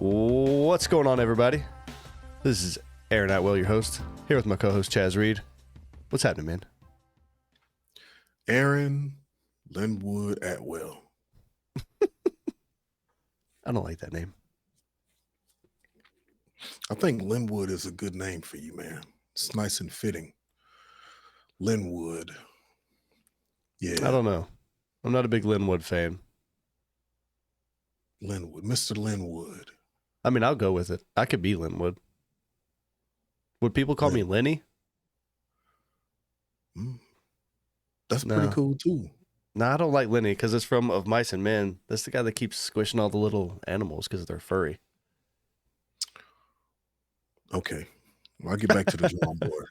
What's going on, everybody? This is Aaron Atwell, your host, here with my co-host Chaz Reed. What's happening, man? Aaron Linwood Atwell. I don't like that name. I think Linwood is a good name for you, man. It's nice and fitting. Linwood. Yeah. I don't know. I'm not a big Linwood fan. Linwood. Mr. Linwood. I mean, I'll go with it. I could be Linwood. Would people call me Lenny? That's pretty cool, too. No, I don't like Lenny because it's from Of Mice and Men. That's the guy that keeps squishing all the little animals because they're furry. Okay. Well, I'll get back to the drawing board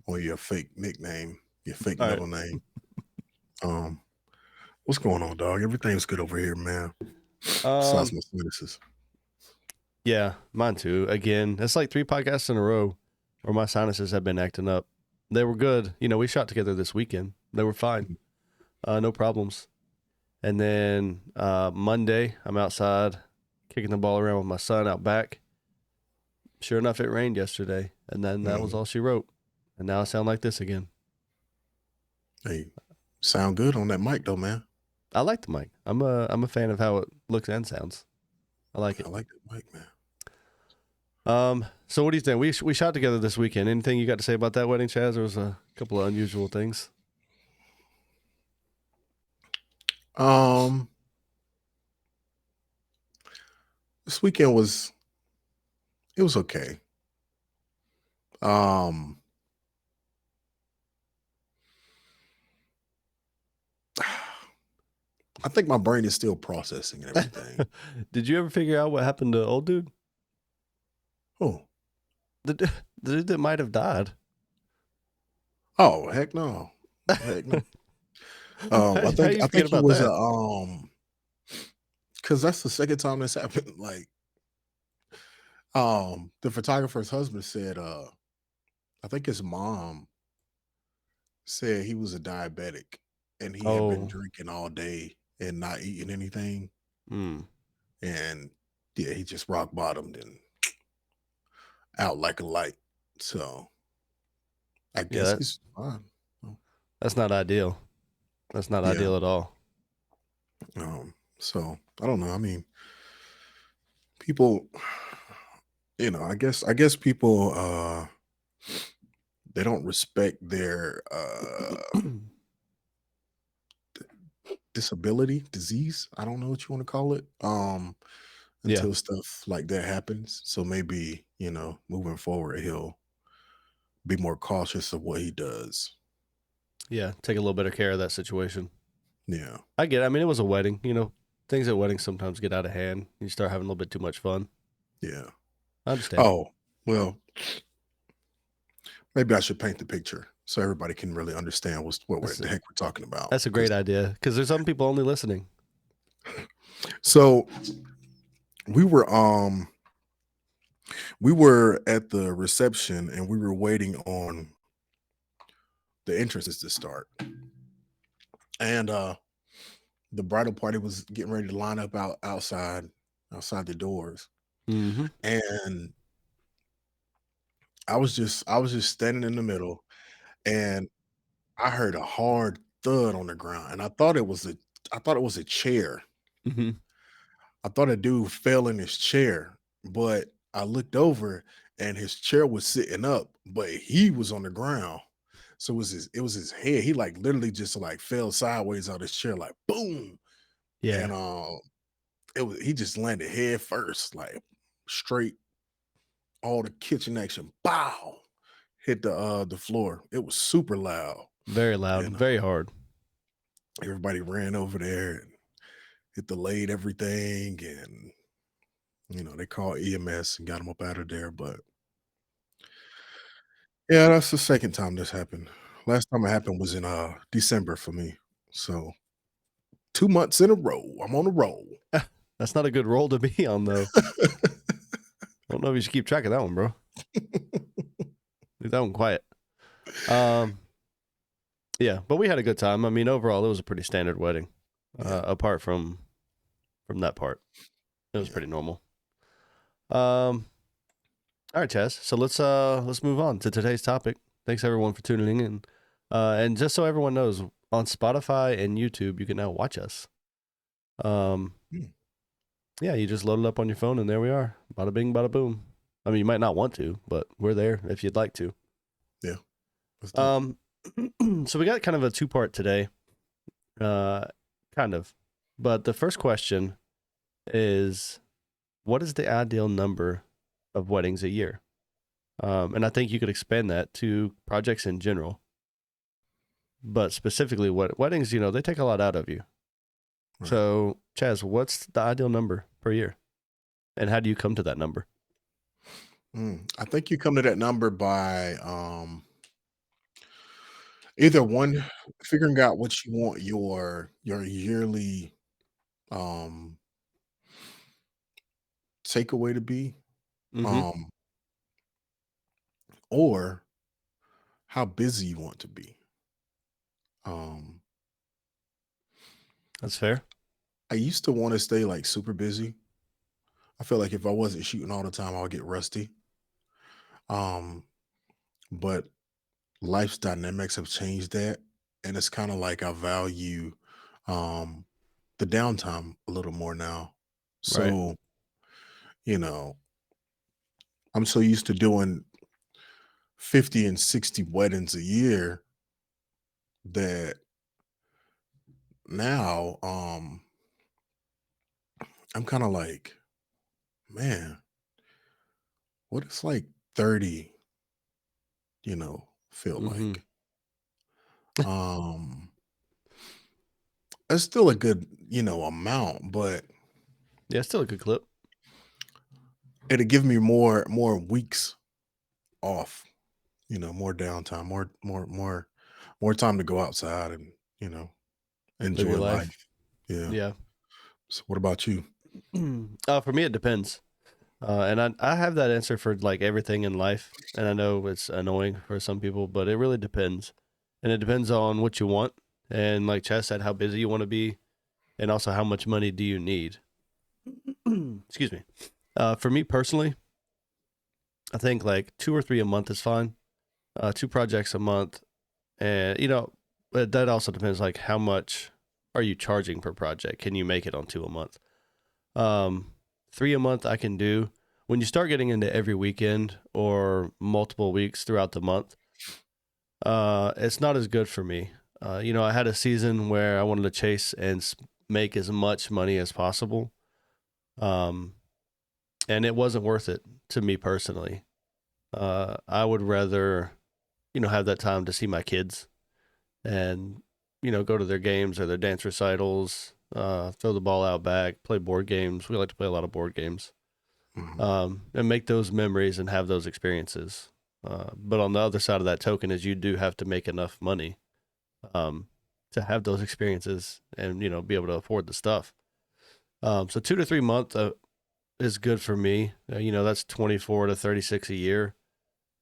on your fake nickname, your fake All middle name. What's going on, dog? Everything's good over here, man. Besides my sinuses. Yeah, mine too. Again, it's like 3 podcasts in a row where my sinuses have been acting up. They were good. You know, we shot together this weekend. They were fine. No problems. And then Monday, I'm outside kicking the ball around with my son out back. Sure enough, it rained yesterday. And then that was all she wrote. And now I sound like this again. Hey, sound good on that mic, though, man. I like the mic. I'm a fan of how it looks and sounds. I like it. I like the mic, man. So what do you think? We shot together this weekend. Anything you got to say about that wedding, Chaz? There was a couple of unusual things. This weekend was okay. I think my brain is still processing and everything. Did you ever figure out what happened to old dude? Oh, The dude that might have died. oh, heck no. Heck no. I think it was because that's the second time this happened. Like, the photographer's husband said, I think his mom said he was a diabetic and he had been drinking all day and not eating anything. And yeah, he just rock bottomed and out like a light. So I guess he's fine. That's not ideal. That's not ideal at all. So I don't know. I mean, people, I guess people they don't respect their disease. I don't know what you want to call it. Until stuff like that happens. So maybe, moving forward, he'll be more cautious of what he does. Yeah, take a little bit of care of that situation. Yeah. I get it. I mean, it was a wedding. Things at weddings sometimes get out of hand. You start having a little bit too much fun. Yeah. I understand. Oh, well, maybe I should paint the picture so everybody can really understand what the heck we're talking about. That's a great idea because there's some people only listening. So we were at the reception and we were waiting on the entrances to start. And the bridal party was getting ready to line up outside the doors. Mm-hmm. And I was just standing in the middle and I heard a hard thud on the ground and I thought it was a chair. Mm-hmm. I thought a dude fell in his chair, but I looked over and his chair was sitting up, but he was on the ground. So it was his head. He like literally just like fell sideways out his chair, like boom. Yeah. And he just landed head first, like straight, all the kitchen action, bow, hit the floor. It was super loud. Very loud, And very hard. everybody ran over there and it delayed everything, and they called EMS and got him up out of there. But yeah, that's the second time this happened. Last time it happened was in December for me. So 2 months in a row, I'm on a roll. That's not a good roll to be on, though. I don't know if you should keep track of that one, bro. Leave that one quiet. Yeah, but we had a good time. I mean, overall, it was a pretty standard wedding. Apart from that part, it was pretty normal. Um, all right, Chaz. So let's move on to today's topic. Thanks everyone for tuning in. And just so everyone knows, on Spotify and YouTube, you can now watch us. Hmm. Yeah, you just load it up on your phone, and there we are. Bada bing, bada boom. I mean, you might not want to, but we're there if you'd like to. Yeah, that's dope. Um, so we got kind of a two-part today, uh, kind of. But the first question is, what is the ideal number of weddings a year? And I think you could expand that to projects in general, but specifically, what weddings, they take a lot out of you. Right. So, Chaz, what's the ideal number per year, and how do you come to that number? I think you come to that number by either one, figuring out what you want your yearly um takeaway to be, Mm-hmm. um, or how busy you want to be. Um, That's fair. I used to want to stay like super busy. I feel like if I wasn't shooting all the time, I would get rusty. Um, but life's dynamics have changed that, and it's kind of like I value um the downtime a little more now. Right. So, you know, I'm so used to doing 50 and 60 weddings a year that now I'm kind of like, man, what it's like 30, feel Mm-hmm. like. Um it's still a good, amount, but Yeah, still a good clip. it'll give me more weeks off, more downtime, more time to go outside and, Live your enjoy life. life. Yeah. Yeah. So what about you? For me, it depends. And I have that answer for like everything in life. And I know it's annoying for some people, but it really depends. And it depends on what you want. And like Chess said, how busy you want to be. And also how much money do you need? Excuse me. For me personally, I think like 2 or 3 a month is fine. Two projects a month. And, but that also depends like how much are you charging per project? Can you make it on two a month? Um, 3 a month I can do. When you start getting into every weekend or multiple weeks throughout the month, it's not as good for me. I had a season where I wanted to chase and make as much money as possible, um, and it wasn't worth it to me personally. I would rather, have that time to see my kids and, go to their games or their dance recitals, throw the ball out back, play board games. We like to play a lot of board games. Mhm. And make those memories and have those experiences. But on the other side of that token is you do have to make enough money um, to have those experiences and be able to afford the stuff. So 2 to 3 months is good for me. That's 24 to 36 a year,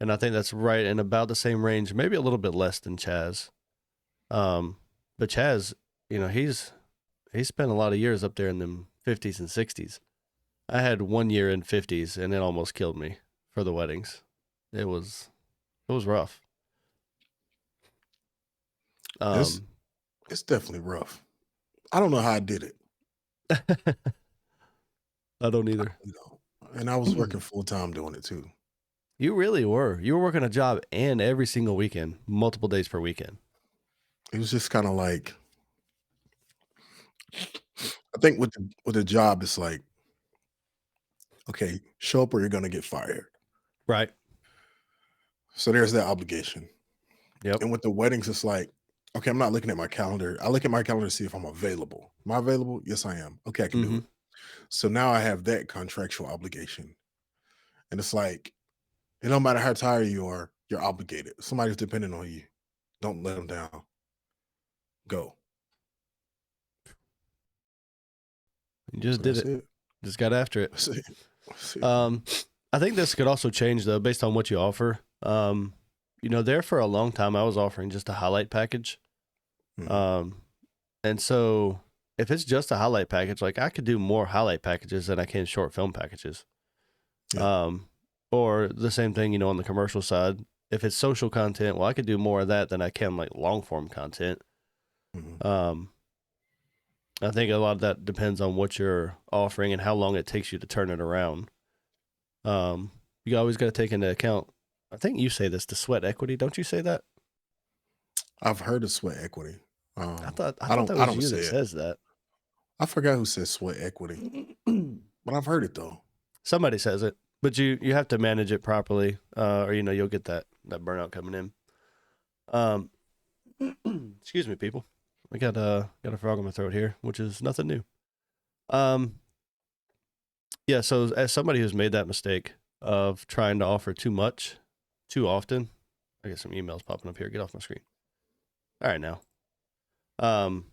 and I think that's right in about the same range, maybe a little bit less than Chaz. Um, but Chaz, he spent a lot of years up there in them 50s and 60s. I had 1 year in 50s and it almost killed me for the weddings. It was it was rough. It's Um it's definitely rough. I don't know how I did it. I don't either. You know, and I was working full time doing it too. You really were. You were working a job and every single weekend, multiple days per weekend. It was just kind of like I think with the job, it's like, okay, show up or you're gonna get fired. Right. So there's that obligation. Yep. And with the weddings, it's like, okay, I'm not looking at my calendar. I look at my calendar to see if I'm available. Am I available? Yes, I am. Okay, I can do Mhm. it. So now I have that contractual obligation. And it's like, it don't matter how tired you are, you're obligated. Somebody's depending on you. Don't let them down. Go. You just So did that's it. it. Just got after it. That's it. That's it, man. Um I think this could also change though based on what you offer. There for a long time I was offering just a highlight package. Mhm. Um and so if it's just a highlight package, like I could do more highlight packages than I can short film packages. Yeah. Um, or the same thing, on the commercial side. If it's social content, well, I could do more of that than I can like long form content. Hmm. Um, I think a lot of that depends on what you're offering and how long it takes you to turn it around. You always got to take into account. I think you say this, the sweat equity. Don't you say that? I've heard of sweat equity. I I thought don't that I was don't you say that it. says that. I forgot who said sweat equity, but I've heard it though. Somebody says it, but you have to manage it properly, or you'll get that burnout coming in. Um, excuse me, people. I got a frog in my throat here, which is nothing new. Um, yeah. So as somebody who's made that mistake of trying to offer too much, too often, I get some emails popping up here. Get off my screen. All right, now. Um,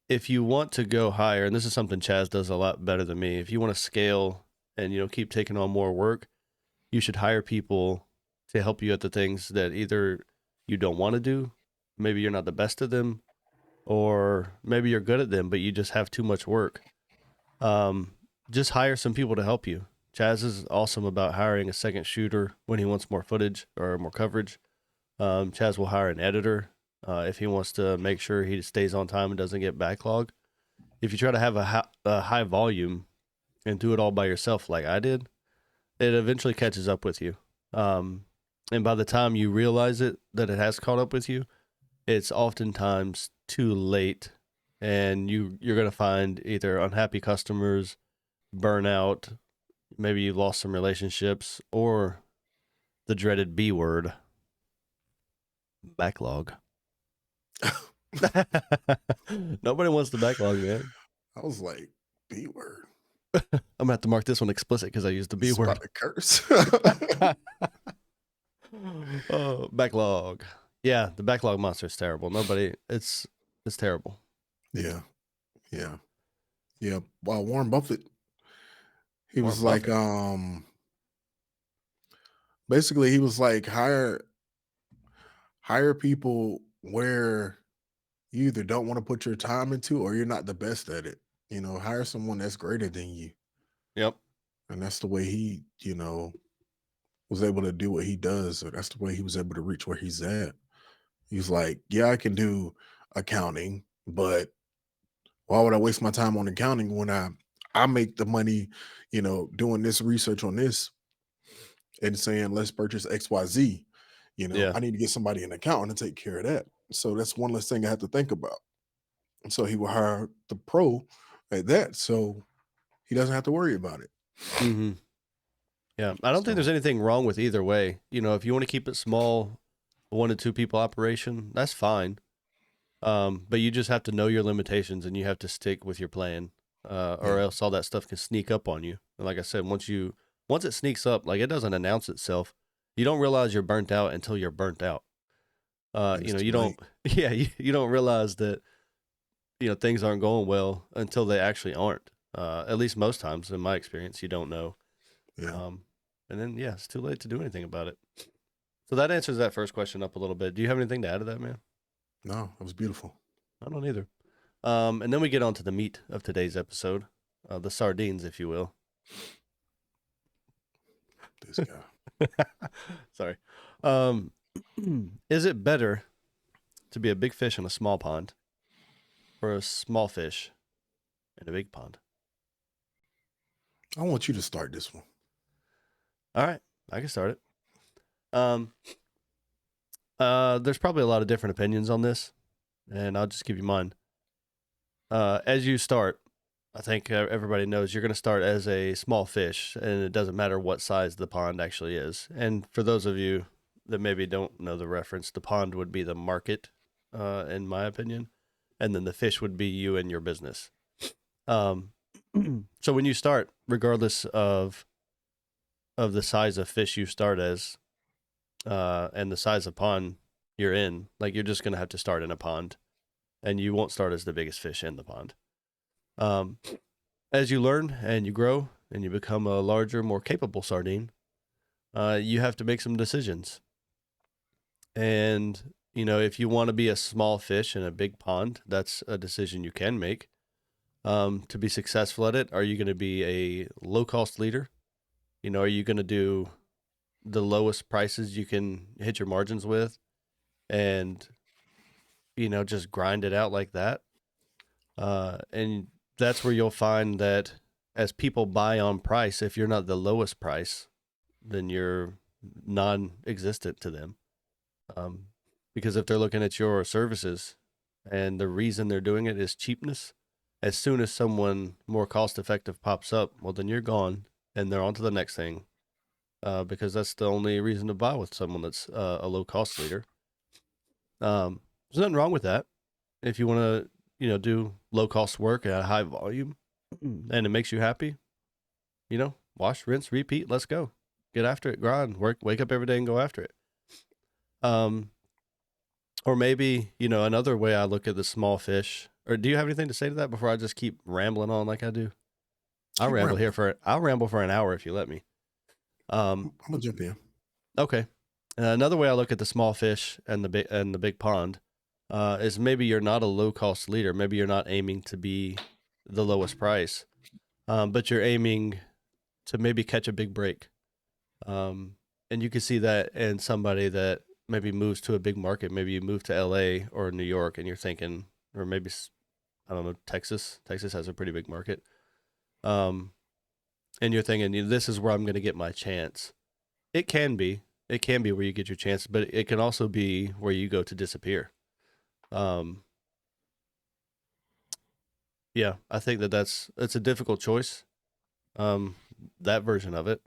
if you want to go higher, and this is something Chaz does a lot better than me, if you want to scale and keep taking on more work, you should hire people to help you at the things that either you don't want to do, maybe you're not the best at them, or maybe you're good at them, but you just have too much work. Um, just hire some people to help you. Chaz is awesome about hiring a second shooter when he wants more footage or more coverage. Chaz will hire an editor if he wants to make sure he stays on time and doesn't get backlog. If you try to have a high volume and do it all by yourself like I did, it eventually catches up with you. Um, and by the time you realize that it has caught up with you, it's oftentimes too late, and you're gonna find either unhappy customers, burnout, maybe you lost some relationships, or the dreaded B word, backlog. Nobody wants the backlog, man. I was like, B word. I'm gonna have to mark this one explicit because I used the B It's word. about to curse. Oh, backlog. Yeah, the backlog monster is terrible. It's terrible. Yeah, yeah, yeah. Well, Warren Buffett, he Warren was like, Buffett. basically, he was like, hire people where you either don't want to put your time into or you're not the best at it. Hire someone that's greater than you, Yep. and that's the way he, was able to do what he does, or that's the way he was able to reach where he's at. He's like, yeah, I can do accounting, but why would I waste my time on accounting when I make the money, doing this research on this and saying let's purchase XYZ. Yeah. I need to get somebody an accountant to take care of that. So that's one less thing I have to think about. And so he will hire the pro at that. So he doesn't have to worry about it. Mm-hmm. Yeah. I don't think So there's anything wrong with either way. If you want to keep it small, 1 to 2 people operation, that's fine. But you just have to know your limitations and you have to stick with your plan, or yeah, else all that stuff can sneak up on you. And like I said, once it sneaks up, like it doesn't announce itself. You don't realize you're burnt out until you're burnt out. and it's too You don't, late. yeah, you don't realize that things aren't going well until they actually aren't. At least most times, in my experience, you don't know. Yeah. Um, and then yeah, it's too late to do anything about it. So that answers that first question up a little bit. Do you have anything to add to that, man? No, it was beautiful. I don't either. And then we get on to the meat of today's episode, the sardines, if you will. This guy. Sorry. Um, is it better to be a big fish in a small pond or a small fish in a big pond? I want you to start this one. All right, I can start it. Um, there's probably a lot of different opinions on this, and I'll just give you mine. As you start, I think everybody knows you're going to start as a small fish, and it doesn't matter what size the pond actually is. And for those of you that maybe don't know the reference, the pond would be the market, in my opinion, and then the fish would be you and your business. Um, so when you start, regardless of the size of fish you start as, and the size of pond you're in, like you're just going to have to start in a pond, and you won't start as the biggest fish in the pond. Um, as you learn and you grow and you become a larger, more capable sardine, you have to make some decisions. And, if you want to be a small fish in a big pond, that's a decision you can make. To be successful at it, are you going to be a low cost leader? Are you going to do the lowest prices you can hit your margins with and, just grind it out like that? And that's where you'll find that as people buy on price, if you're not the lowest price, then you're non-existent to them. Um, because if they're looking at your services and the reason they're doing it is cheapness, as soon as someone more cost effective pops up, well, then you're gone and they're on to the next thing. Because that's the only reason to buy with someone that's a low cost leader. There's nothing wrong with that. If you want to, do low cost work at a high volume and it makes you happy, wash, rinse, repeat. Let's go. Get after it. Grind. Work. Wake up every day and go after it. Um, or maybe another way I look at the small fish. Or do you have anything to say to that before I just keep rambling on like I do? I'll Keep ramble rambling. I'll ramble for an hour if you let me. I'm gonna jump in. Okay. Another way I look at the small fish and the big pond is maybe you're not a low cost leader. Maybe you're not aiming to be the lowest price, but you're aiming to maybe catch a big break. Um, and you can see that in somebody that maybe moves to a big market. Maybe you move to LA or New York and you're thinking, or maybe, I don't know, Texas. Texas has a pretty big market. Um, and you're thinking, this is where I'm going to get my chance. It can be. It can be where you get your chance, but it can also be where you go to disappear. Um, yeah, I think it's a difficult choice. Um, that version of it.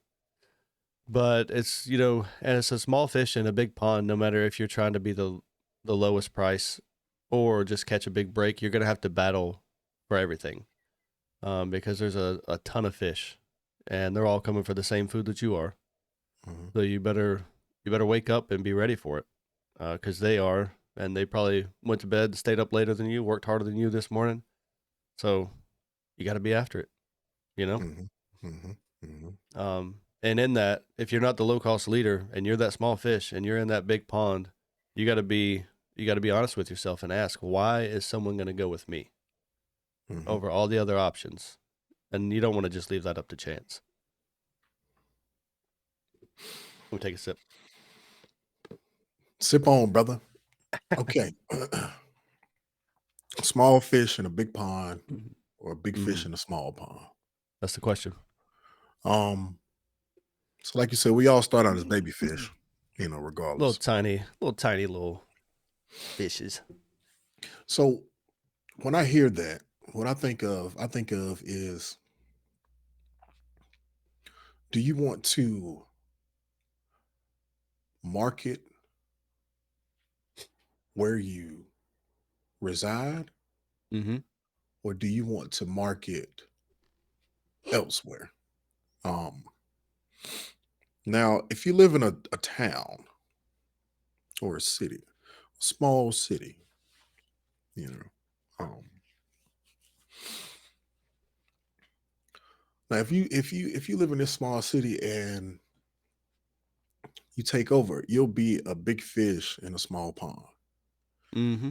But it's and it's a small fish in a big pond. No matter if you're trying to be the lowest price or just catch a big break, you're gonna have to battle for everything, because there's a ton of fish, and they're all coming for the same food that you are. Mm-hmm. So you better wake up and be ready for it, because they are, and they probably went to bed, stayed up later than you, worked harder than you this morning. So you got to be after it, you know. Mm-hmm. Mm-hmm. Mm-hmm. And in that, if you're not the low cost leader and you're that small fish and you're in that big pond, you got to be you got to be honest with yourself and ask, why is someone going to go with me Mm-hmm. over all the other options? And you don't want to just leave that up to chance. Let me take a sip. Sip on, brother. Okay. Small fish in a big pond or a big Mm-hmm. fish in a small pond. That's the question. Um, so like you said, we all start out as baby fish, regardless. Little tiny fishes. So when I hear that, what I think of is, do you want to market where you reside, Mm-hmm. or do you want to market elsewhere? Um, Now, if you live in a town or a city, a small city, you know, um, now if you live in this small city and you take over, you'll be a big fish in a small pond. Mm-hmm.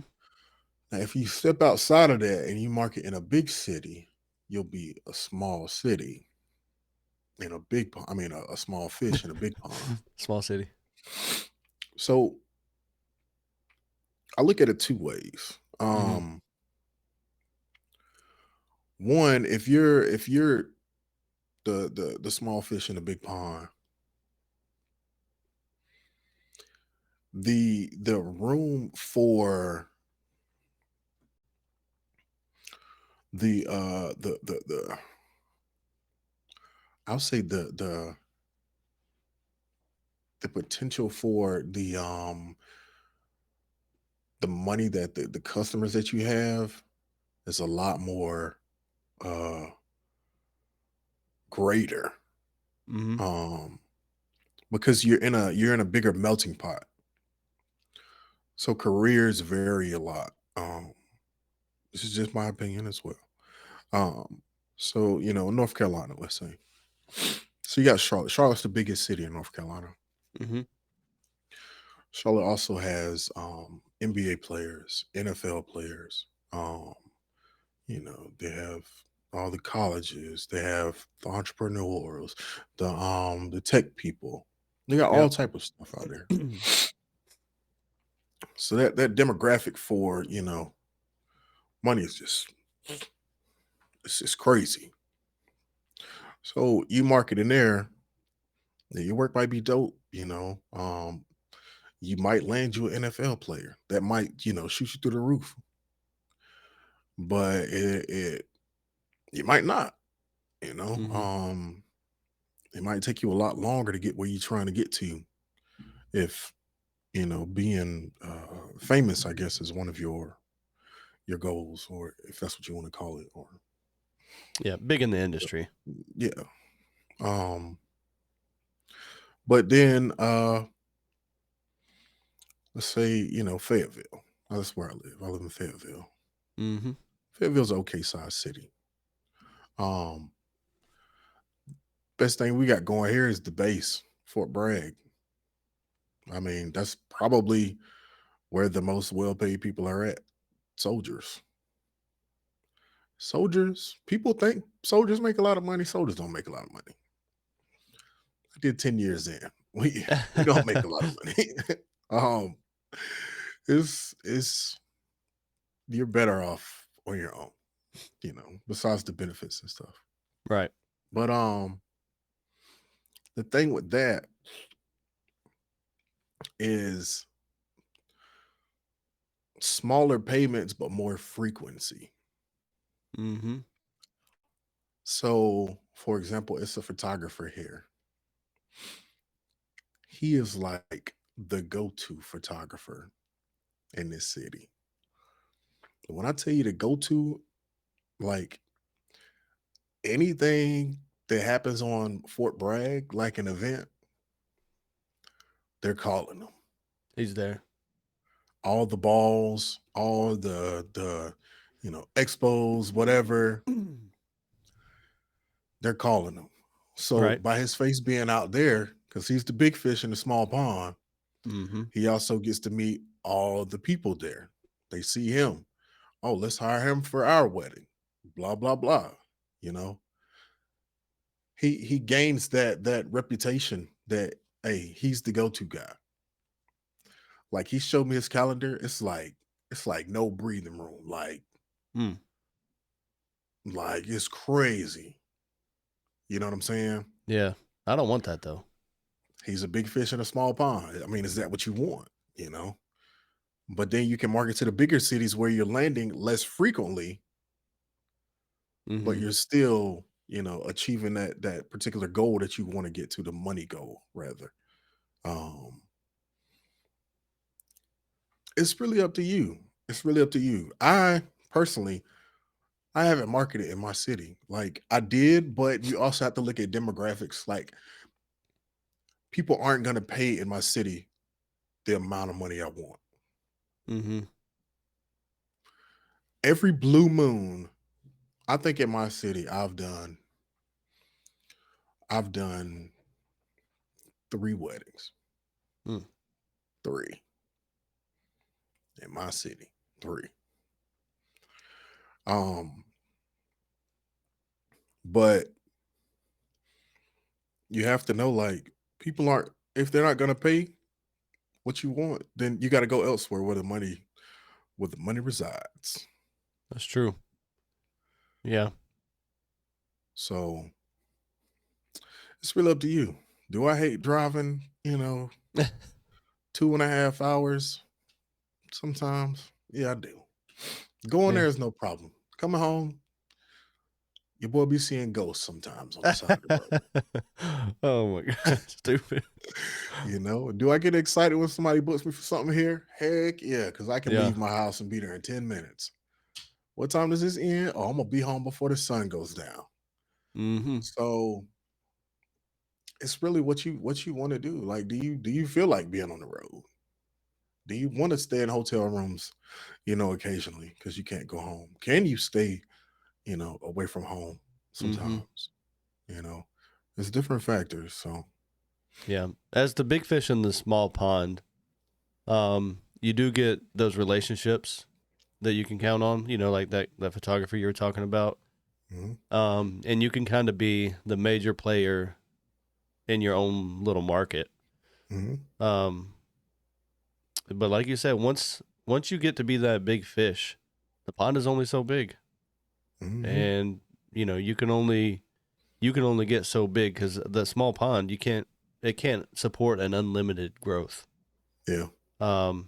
Now, if you step outside of that and you market in a big city, you'll be a small city in a big pond. I mean, a small fish in a big pond. Small city. So I look at it two ways. Mm-hmm. One, if you're the small fish in the big pond, the room for the I'll say the potential for the money that the customers that you have is a lot more uh greater, Mm-hmm. um because you're in a bigger melting pot, so careers vary a lot. This is just my opinion as well. So North Carolina, let's say, so you got Charlotte's the biggest city in North Carolina. Mm-hmm. Charlotte also has NBA players, NFL players. They have. all the colleges. They have the entrepreneurs, the tech people. They got all Yep. type of stuff out there. So that demographic for money is just it's just crazy. So you market in there, your work might be dope. You might land you an NFL player that might shoot you through the roof, but it you might not. You know, Mm-hmm. um, it might take you a lot longer to get where you're trying to get to if being famous, I guess, is one of your goals, or if that's what you want to call it, or Yeah, big in the industry. yeah. Um, but then let's say Fayetteville. That's where I live. I live in Fayetteville. Mm-hmm. Fayetteville's an okay sized city. Um, Best thing we got going here is the base, Fort Bragg. I mean, that's probably where the most well paid people are at. Soldiers. Soldiers, people think soldiers make a lot of money. Soldiers don't make a lot of money. I did 10 years in. We don't make a lot of money. um it's you're better off on your own, besides the benefits and stuff. Right. But the thing with that is smaller payments but more frequency. Mm-hmm. So, for example, it's a photographer here. He is like the go-to photographer in this city. When I tell you to go to, like, anything that happens on Fort Bragg, like an event, they're calling them. He's there. All the balls, all the expos, whatever, they're calling them. So Right. by his face being out there, because he's the big fish in the small pond, Mm-hmm. he also gets to meet all the people there. They see him. Oh, let's hire him for our wedding. Blah blah blah. You know, he gains that reputation that, hey, he's the go-to guy. Like, he showed me his calendar. It's like no breathing room. Mm. Like it's crazy. You know what I'm saying? Yeah. I don't want that though. He's a big fish in a small pond. I mean, is that what you want? But then you can market to the bigger cities where you're landing less frequently, but Mm-hmm. you're still, achieving that particular goal that you want to get to, the money goal rather. Um, it's really up to you. It's really up to you. I personally, I haven't marketed in my city. Like, I did, but you also have to look at demographics. Like, people aren't going to pay in my city the amount of money I want. Mm-hmm. Every blue moon, I think in my city, I've done 3 weddings. Mm. 3 in my city. 3. Um, but you have to know, like, people aren't, if they're not gonna pay what you want, then you gotta go elsewhere where the money resides. That's true. Yeah. So it's really up to you. Do I hate driving, 2.5 hours sometimes? Yeah, I do. Going Yeah. there is no problem. Coming home, your boy be seeing ghosts sometimes on the side of the road. Oh my god, stupid. Do I get excited when somebody books me for something here? Heck yeah, because I can Yeah. leave my house and be there in 10 minutes. What time does this end? Oh, I'm gonna be home before the sun goes down. Mm-hmm. So it's really what you want to do. Like, do you feel like being on the road? Do you want to stay in hotel rooms, occasionally because you can't go home? Can you stay, away from home Mm-hmm. sometimes? You know, there's different factors. So Yeah. As the big fish in the small pond, you do get those relationships that you can count on, like that photographer you were talking about. And you can kind of be the major player in your own little market. Um, but like you said, once you get to be that big fish, the pond is only so big, and you can only get so big because the small pond it can't support an unlimited growth. Yeah. And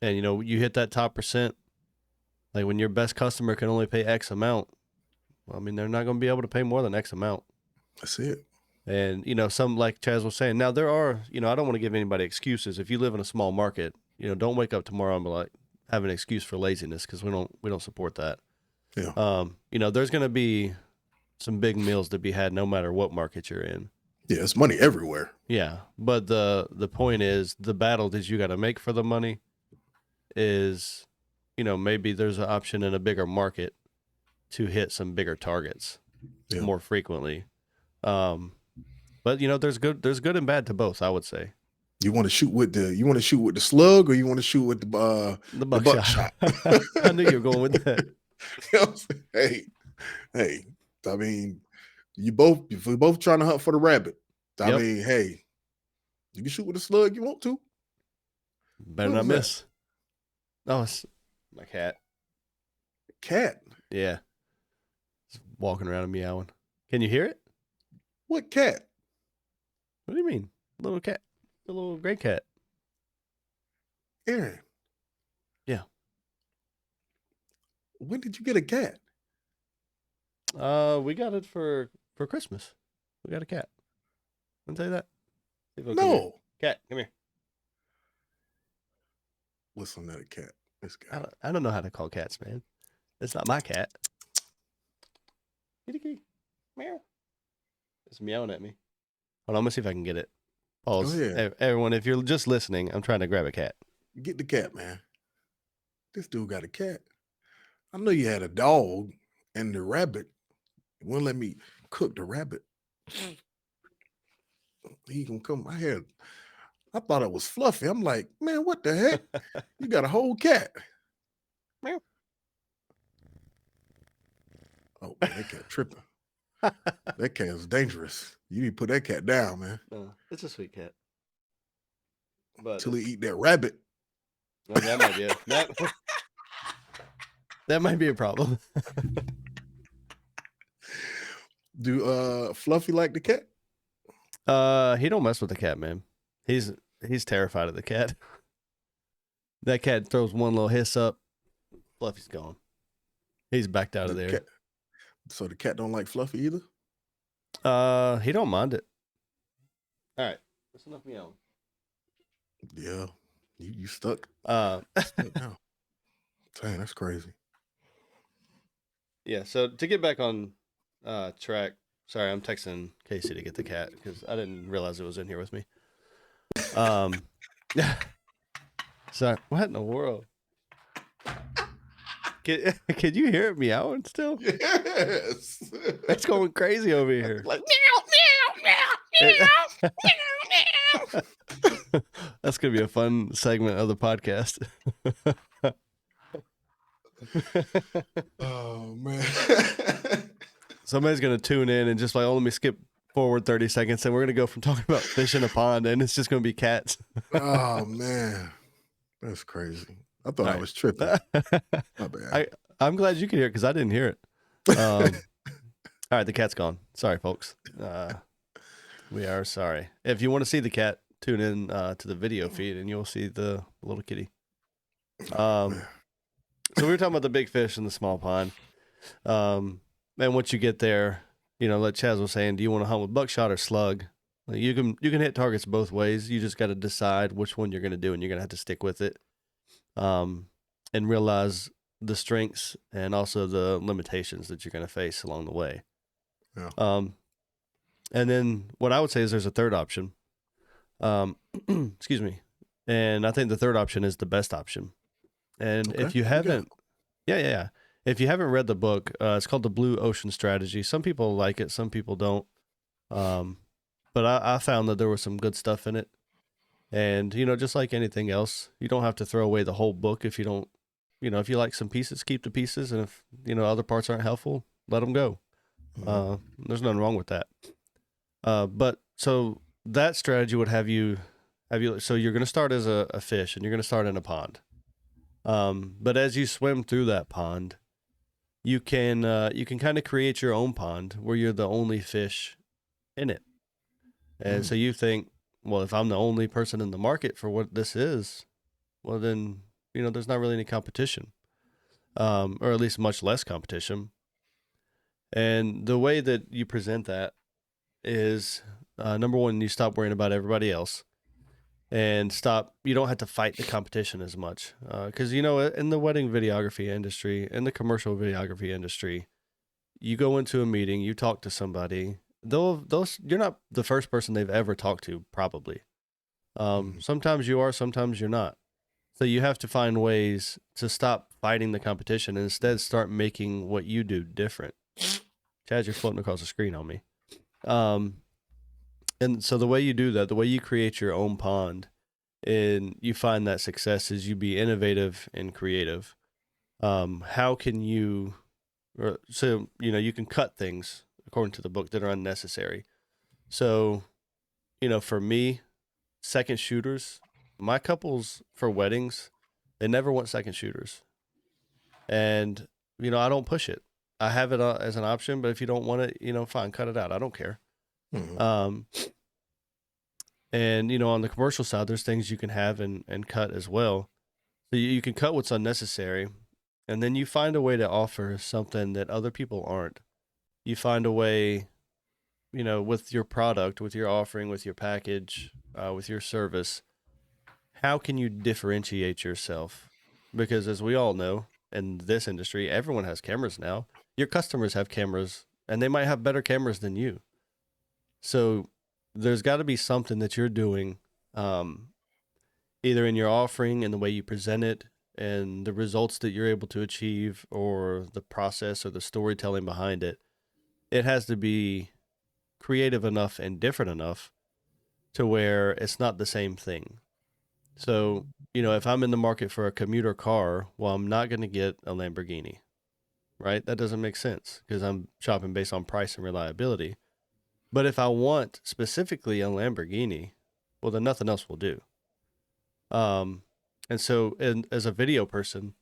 you hit that top percent, like when your best customer can only pay X amount. Well, I mean, they're not going to be able to pay more than X amount. That's it. And some, like Chaz was saying, now there are, I don't want to give anybody excuses. If you live in a small market, don't wake up tomorrow and be like, have an excuse for laziness, because we don't support that. Yeah. There's going to be some big meals to be had no matter what market you're in. Yeah, it's money everywhere. Yeah, but the point is, the battle that you got to make for the money is, maybe there's an option in a bigger market to hit some bigger targets more frequently. But there's good and bad to both, I would say. You want to shoot with the slug, or you want to shoot with the buckshot? I knew you were going with that. Hey, I mean, if we're both trying to hunt for the rabbit, I mean, hey, you can shoot with the slug you want to. Better not miss. Oh, it's my cat. Cat? Yeah. It's walking around and meowing. Can you hear it? What cat? What do you mean? Little cat. The little gray cat. Aaron. Yeah. When did you get a cat? We got it for Christmas. We got a cat. I'll tell you that. No. Cat, come here. What's on that cat? This guy. I don't know how to call cats, man. It's not my cat. Kitty kitty. Meow. It's meowing at me. Hold on, I'm gonna see if I can get it. Pause. Everyone, if you're just listening, I'm trying to grab a cat. Get the cat, man. This dude got a cat. I know you had a dog and the rabbit. It wouldn't let me cook the rabbit. He gonna come. I thought it was Fluffy. I'm like, man, what the heck? You got a whole cat. Meow. Oh, man, that cat tripping. That cat is dangerous. You need to put that cat down, man. No, it's a sweet cat. But until he eat that rabbit. Well, that might be that might be a problem. Do Fluffy like the cat? He don't mess with the cat, man. He's terrified of the cat. That cat throws one little hiss up, Fluffy's gone. He's backed out of there. So the cat don't like Fluffy either? He don't mind it. All right. That's enough meowing. Yeah. You stuck. Stuck now. Dang, that's crazy. Yeah, so to get back on track, sorry, I'm texting Casey to get the cat because I didn't realize it was in here with me. Sorry, what in the world? Can you hear it meowing still? Yes. It's going crazy over here. Like meow, meow, meow, meow, meow, meow. That's going to be a fun segment of the podcast. Oh, man. Somebody's going to tune in and just like, oh, let me skip forward 30 seconds and we're going to go from talking about fish in a pond and it's just going to be cats. Oh, man. That's crazy. I thought I was tripping. My bad. I'm glad you could hear it because I didn't hear it. All right, the cat's gone. Sorry, folks. We are sorry. If you want to see the cat, tune in to the video feed and you'll see the little kitty. So we were talking about the big fish in the small pond. And once you get there, like Chaz was saying, do you want to hunt with buckshot or slug? Like you can hit targets both ways. You just got to decide which one you're going to do, and you're going to have to stick with it. And realize the strengths and also the limitations that you're going to face along the way. Yeah. And then what I would say is there's a third option. Excuse me. And I think the third option is the best option. And if you haven't, yeah. If you haven't read the book, it's called The Blue Ocean Strategy. Some people like it, some people don't. But I found that there was some good stuff in it. And, just like anything else, you don't have to throw away the whole book if you don't, if you like some pieces, keep the pieces. And if, other parts aren't helpful, let them go. There's nothing wrong with that. But so that strategy would have you, so you're going to start as a fish and you're going to start in a pond. But as you swim through that pond, you can kind of create your own pond where you're the only fish in it. And so you think, well, if I'm the only person in the market for what this is, well, then, there's not really any competition, or at least much less competition. And the way that you present that is, number one, you stop worrying about everybody else and you don't have to fight the competition as much. Because, in the wedding videography industry, in the commercial videography industry, you go into a meeting, you talk to somebody, you're not the first person they've ever talked to, probably. Sometimes you are, sometimes you're not. So you have to find ways to stop fighting the competition and instead start making what you do different. Chad, you're floating across the screen on me. And so the way you do that, the way you create your own pond and you find that success is you be innovative and creative. How can you, you can cut things according to the book that are unnecessary. So, for me, second shooters, my couples for weddings, they never want second shooters. And, I don't push it. I have it as an option, but if you don't want it, fine, cut it out. I don't care. And, on the commercial side, there's things you can have and cut as well. So you can cut what's unnecessary, and then you find a way to offer something that other people aren't. You find a way, with your product, with your offering, with your package, with your service, how can you differentiate yourself? Because as we all know, in this industry, everyone has cameras now. Your customers have cameras, and they might have better cameras than you. So there's got to be something that you're doing, either in your offering and the way you present it and the results that you're able to achieve or the process or the storytelling behind it. It has to be creative enough and different enough to where it's not the same thing. So, if I'm in the market for a commuter car, well, I'm not going to get a Lamborghini, right? That doesn't make sense because I'm shopping based on price and reliability. But if I want specifically a Lamborghini, well, then nothing else will do. And so, as a video person,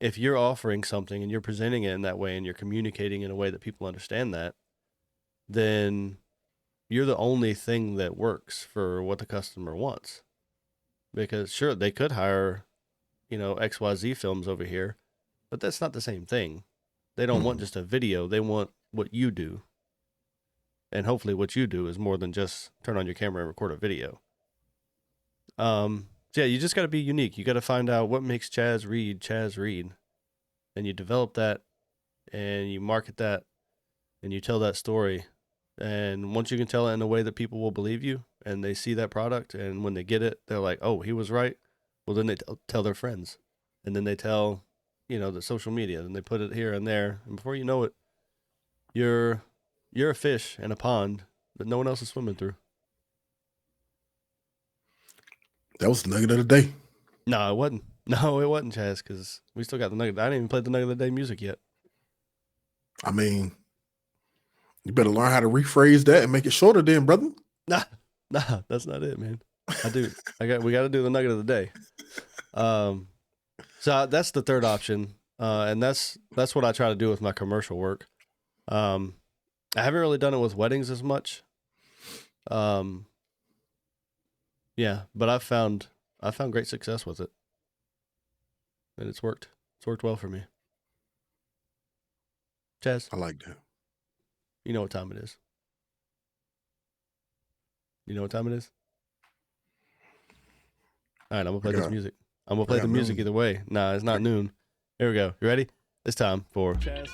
if you're offering something and you're presenting it in that way and you're communicating in a way that people understand that, then you're the only thing that works for what the customer wants. Because sure, they could hire, XYZ Films over here, but that's not the same thing. They don't want just a video. They want what you do. And hopefully what you do is more than just turn on your camera and record a video. So yeah, you just got to be unique. You got to find out what makes Chaz Reed. And you develop that and you market that and you tell that story. And once you can tell it in a way that people will believe you and they see that product, and when they get it, they're like, oh, he was right. Well, then they tell their friends, and then they tell, the social media, and they put it here and there. And before you know it, you're a fish in a pond that no one else is swimming through. That was the nugget of the day. No, it wasn't. No, it wasn't, Chaz, because we still got the nugget. I didn't even play the nugget of the day music yet. I mean, you better learn how to rephrase that and make it shorter then, brother. Nah, that's not it, man. We got to do the nugget of the day. So that's the third option. And that's what I try to do with my commercial work. I haven't really done it with weddings as much. Yeah, but I found great success with it. And it's worked. It's worked well for me. Chaz, I like that. you know what time it is. You know what time it is? All right, I'm going to play this music. I'm going to play the music either way. Nah, it's not noon. Here we go. You ready? It's time for Chaz.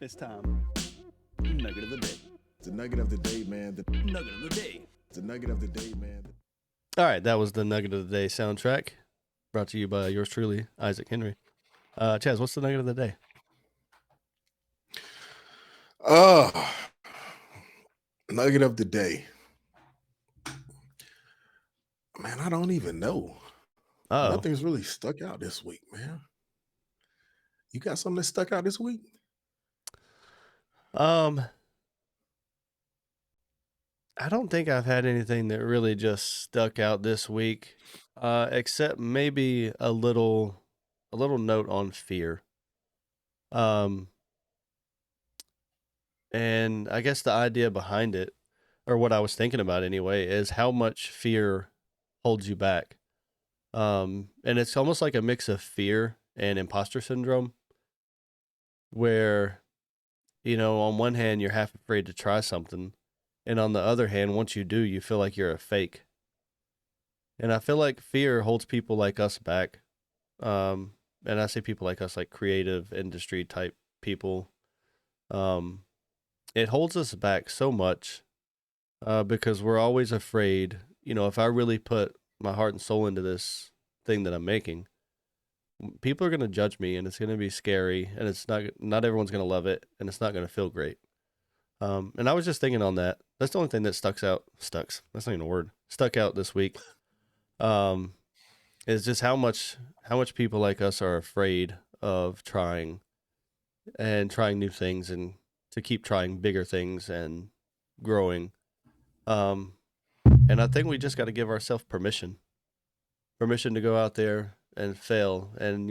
It's time. Nugget of the day. It's the nugget of the day, man. The nugget of the day. It's the nugget of the day, man. All right, that was the Nugget of the Day soundtrack, brought to you by yours truly, Isaac Henry. Chaz, what's the Nugget of the Day? Nugget of the day. Man, I don't even know. Uh-oh. Nothing's really stuck out this week, man. You got something that stuck out this week? Um, I don't think I've had anything that really just stuck out this week, except maybe a little note on fear. Um, and I guess the idea behind it, or what I was thinking about anyway, is how much fear holds you back. And it's almost like a mix of fear and imposter syndrome, where, on one hand, you're half afraid to try something. And on the other hand, once you do, you feel like you're a fake. And I feel like fear holds people like us back. And I say people like us, like creative industry type people. Um, it holds us back so much because we're always afraid. If I really put my heart and soul into this thing that I'm making, people are going to judge me, and it's going to be scary, and it's not everyone's going to love it, and it's not going to feel great. And I was just thinking on that. That's the only thing that stucks. That's not even a word. Stuck out this week. Um, is just how much people like us are afraid of trying new things and to keep trying bigger things and growing. Um, and I think we just got to give ourselves permission to go out there and fail. And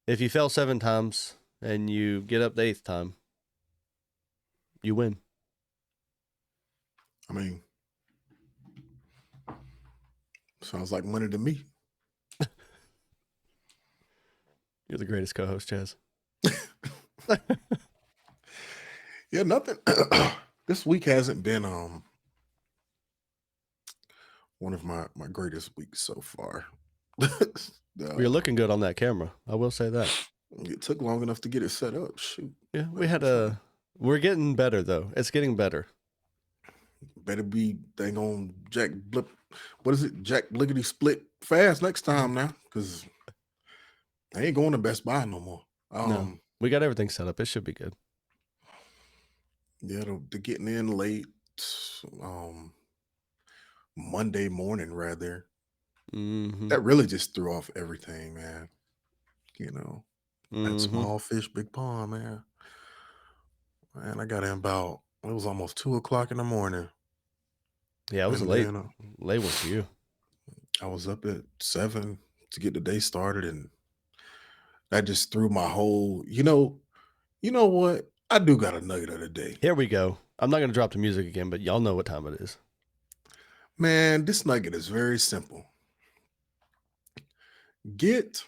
if you fail 7 times and you get up the 8th time, you win. I mean, sounds like money to me. You're the greatest co-host, Chaz. Yeah, nothing. This week hasn't been one of my greatest weeks so far. You're looking good on that camera. I will say that. It took long enough to get it set up. Shoot. Yeah, we're getting better though. It's getting better. Better be dang on Jack Blip. What is it? Jack Blickety Split fast next time now, because I ain't going to Best Buy no more. No, we got everything set up. It should be good. Yeah, the getting in late, Monday morning rather. Mm-hmm. That really just threw off everything, man. That Mm-hmm. small fish, big pond, man. Man, I got in about it was almost 2 o'clock in the morning, Yeah, it was a and late then one for you. I was up at 7 to get the day started, and that just threw my whole. You know what? I do got a nugget of the day. Here we go. I'm not going to drop the music again, but y'all know what time it is. Man, this nugget is very simple. Get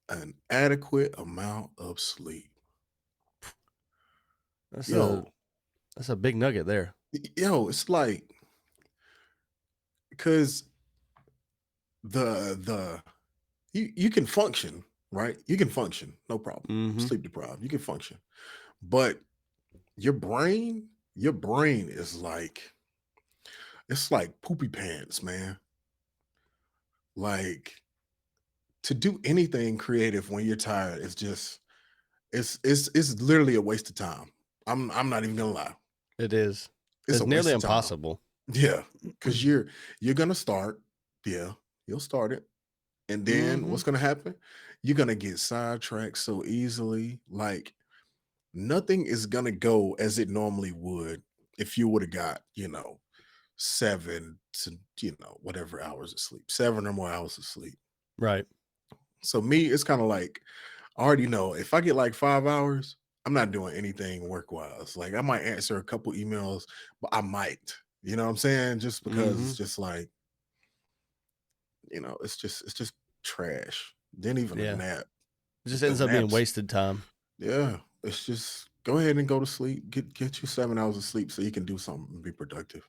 an adequate amount of sleep. That's Yo, a big nugget there. it's like because the you can function, right? You can function, no problem. Mm-hmm. Sleep deprived, you can function. But your brain is like it's like poopy pants, man. Like to do anything creative when you're tired is just it's literally a waste of time. I'm not even gonna lie. It is. It's It's a nearly waste of time. impossible. Yeah, because you're gonna start. Yeah, you'll start it, and then Mm-hmm. what's gonna happen? You're gonna get sidetracked so easily. Like nothing is gonna go as it normally would if you would have got 7 to whatever hours of sleep, 7 or more hours of sleep. Right. So me, it's kind of like I already know if I get like 5 hours, I'm not doing anything work wise. Like I might answer a couple emails, but I might. You know what I'm saying? Just because Mm-hmm. it's just like it's just trash. Then even a Yeah. nap, It just the ends up being naps. wasted time. Yeah, it's just go ahead and go to sleep. Get you 7 hours of sleep so you can do something and be productive.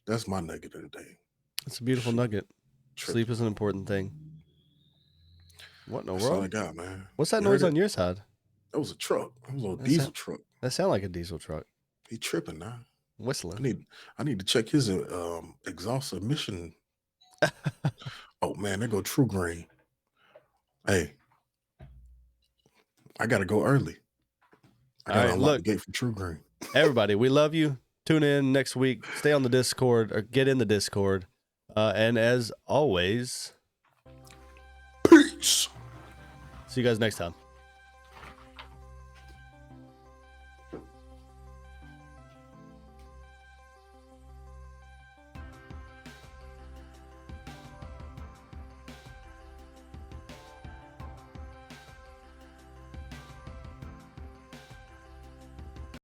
That's my nugget of the day. It's a beautiful Shoot, nugget. Sleep tripping. is an important thing. What in the That's all I world? got, man. What's that You heard noise on it? your side? That was a truck. That was a little That sound, diesel truck. that sound like a diesel truck He tripping now. I whistling. need I need to check his exhaust emission. Oh man, there go True Green. Hey, I gotta go early. I All gotta right, unlock the look, gate for True Green. everybody, we love you. Tune in next week. Stay on the Discord or get in the Discord. And as always, Peace. see you guys next time.